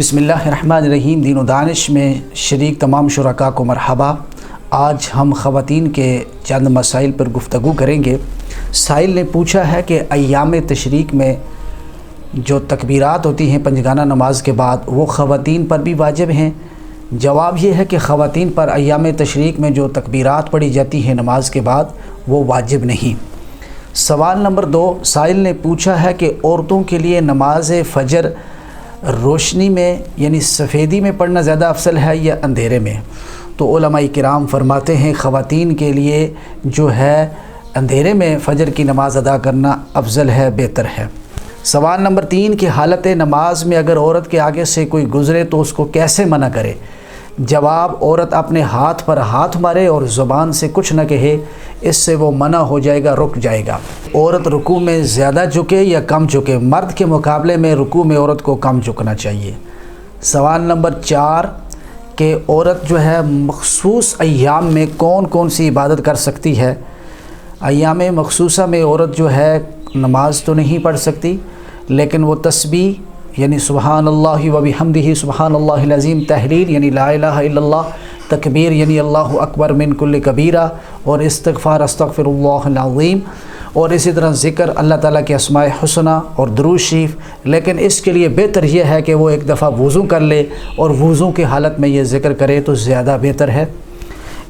بسم اللہ الرحمن الرحیم۔ دین و دانش میں شریک تمام شرکاء کو مرحبا۔ آج ہم خواتین کے چند مسائل پر گفتگو کریں گے۔ سائل نے پوچھا ہے کہ ایام تشریق میں جو تکبیرات ہوتی ہیں پنجگانہ نماز کے بعد وہ خواتین پر بھی واجب ہیں؟ جواب یہ ہے کہ خواتین پر ایام تشریق میں جو تکبیرات پڑھی جاتی ہیں نماز کے بعد وہ واجب نہیں۔ سوال نمبر 2، سائل نے پوچھا ہے کہ عورتوں کے لیے نماز فجر روشنی میں یعنی سفیدی میں پڑھنا زیادہ افضل ہے یا اندھیرے میں؟ تو علماء کرام فرماتے ہیں خواتین کے لیے جو ہے اندھیرے میں فجر کی نماز ادا کرنا افضل ہے، بہتر ہے۔ سوال نمبر 3 کہ حالت نماز میں اگر عورت کے آگے سے کوئی گزرے تو اس کو کیسے منع کرے؟ جواب، عورت اپنے ہاتھ پر ہاتھ مارے اور زبان سے کچھ نہ کہے، اس سے وہ منع ہو جائے گا، رک جائے گا۔ عورت رکوع میں زیادہ جھکے یا کم جھکے؟ مرد کے مقابلے میں رکوع میں عورت کو کم جھکنا چاہیے۔ سوال نمبر 4 کہ عورت جو ہے مخصوص ایام میں کون کون سی عبادت کر سکتی ہے؟ ایام مخصوصہ میں عورت جو ہے نماز تو نہیں پڑھ سکتی، لیکن وہ تسبیح یعنی سبحان اللہ و بحمدہ سبحان اللہ العظیم، تحلیل یعنی لا الہ الا اللہ، تکبیر یعنی اللہ اکبر من کل کبیرہ، اور استغفار استغفر اللہ العظیم، اور اسی طرح ذکر اللہ تعالیٰ کے اسماء حسنہ اور درود شریف۔ لیکن اس کے لیے بہتر یہ ہے کہ وہ ایک دفعہ وضو کر لے اور وضو کی حالت میں یہ ذکر کرے تو زیادہ بہتر ہے۔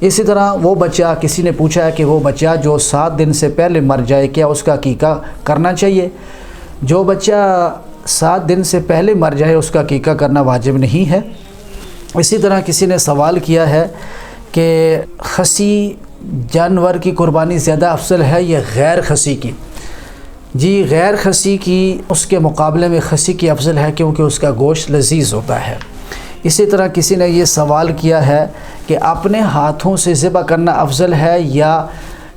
اسی طرح وہ بچہ، کسی نے پوچھا ہے کہ وہ بچہ جو 7 دن سے پہلے مر جائے کیا اس کا عقیقہ کرنا چاہیے؟ جو بچہ 7 دن سے پہلے مر جائے اس کا عقیقہ کرنا واجب نہیں ہے۔ اسی طرح کسی نے سوال کیا ہے کہ خصی جانور کی قربانی زیادہ افضل ہے یا غیر خصی کی؟ جی، غیر خصی کی اس کے مقابلے میں خصی کی افضل ہے، کیونکہ اس کا گوشت لذیذ ہوتا ہے۔ اسی طرح کسی نے یہ سوال کیا ہے کہ اپنے ہاتھوں سے ذبح کرنا افضل ہے یا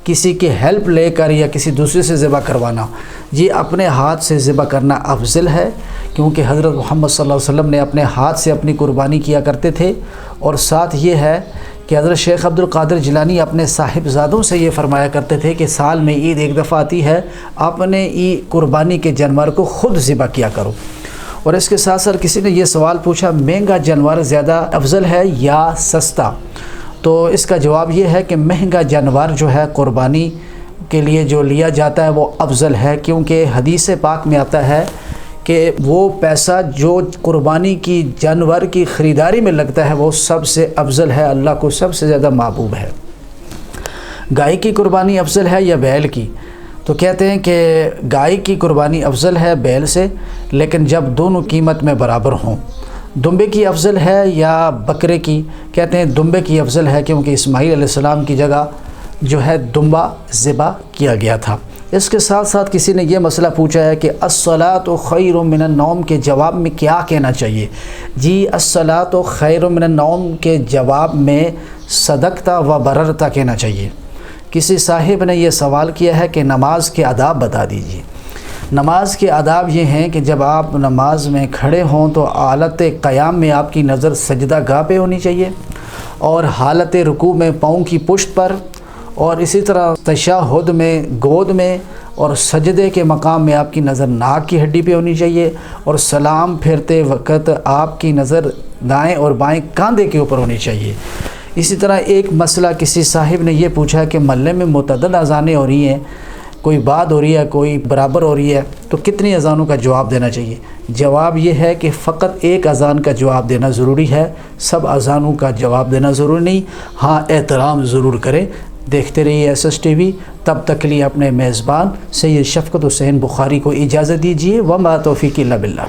کسی کی ہیلپ لے کر یا کسی دوسرے سے ذبح کروانا؟ یہ اپنے ہاتھ سے ذبح کرنا افضل ہے، کیونکہ حضرت محمد صلی اللہ علیہ وسلم نے اپنے ہاتھ سے اپنی قربانی کیا کرتے تھے۔ اور ساتھ یہ ہے کہ حضرت شیخ عبد القادر جیلانی اپنے صاحبزادوں سے یہ فرمایا کرتے تھے کہ سال میں عید ایک دفعہ آتی ہے، اپنے قربانی کے جانور کو خود ذبح کیا کرو۔ اور اس کے ساتھ ساتھ کسی نے یہ سوال پوچھا مہنگا جانور زیادہ افضل ہے یا سستا؟ تو اس کا جواب یہ ہے کہ مہنگا جانور جو ہے قربانی کے لیے جو لیا جاتا ہے وہ افضل ہے، کیونکہ حدیث پاک میں آتا ہے کہ وہ پیسہ جو قربانی کی جانور کی خریداری میں لگتا ہے وہ سب سے افضل ہے، اللہ کو سب سے زیادہ محبوب ہے۔ گائے کی قربانی افضل ہے یا بیل کی؟ تو کہتے ہیں کہ گائے کی قربانی افضل ہے بیل سے، لیکن جب دونوں قیمت میں برابر ہوں۔ دمبے کی افضل ہے یا بکرے کی؟ کہتے ہیں دمبے کی افضل ہے، کیونکہ اسماعیل علیہ السلام کی جگہ جو ہے دمبا ذبح کیا گیا تھا۔ اس کے ساتھ ساتھ کسی نے یہ مسئلہ پوچھا ہے کہ الصلاۃ خیر من النوم کے جواب میں کیا کہنا چاہیے؟ جی، الصلاۃ خیر من النوم کے جواب میں صدقتا و بررتا کہنا چاہیے۔ کسی صاحب نے یہ سوال کیا ہے کہ نماز کے آداب بتا دیجیے۔ نماز کے آداب یہ ہیں کہ جب آپ نماز میں کھڑے ہوں تو حالت قیام میں آپ کی نظر سجدہ گاہ پہ ہونی چاہیے، اور حالت رکوع میں پاؤں کی پشت پر، اور اسی طرح تشہد میں گود میں، اور سجدے کے مقام میں آپ کی نظر ناک کی ہڈی پہ ہونی چاہیے، اور سلام پھیرتے وقت آپ کی نظر دائیں اور بائیں کاندھے کے اوپر ہونی چاہیے۔ اسی طرح ایک مسئلہ کسی صاحب نے یہ پوچھا کہ محلے میں متعدد اذانیں ہو رہی ہیں، کوئی بعد ہو رہی ہے کوئی برابر ہو رہی ہے، تو کتنی اذانوں کا جواب دینا چاہیے؟ جواب یہ ہے کہ فقط ایک اذان کا جواب دینا ضروری ہے، سب اذانوں کا جواب دینا ضروری نہیں۔ ہاں، احترام ضرور کریں۔ دیکھتے رہیے ایس ٹی وی۔ تب تک کے لیے اپنے میزبان سید شفقت حسین بخاری کو اجازت دیجیے۔ وما توفیق الا باللہ۔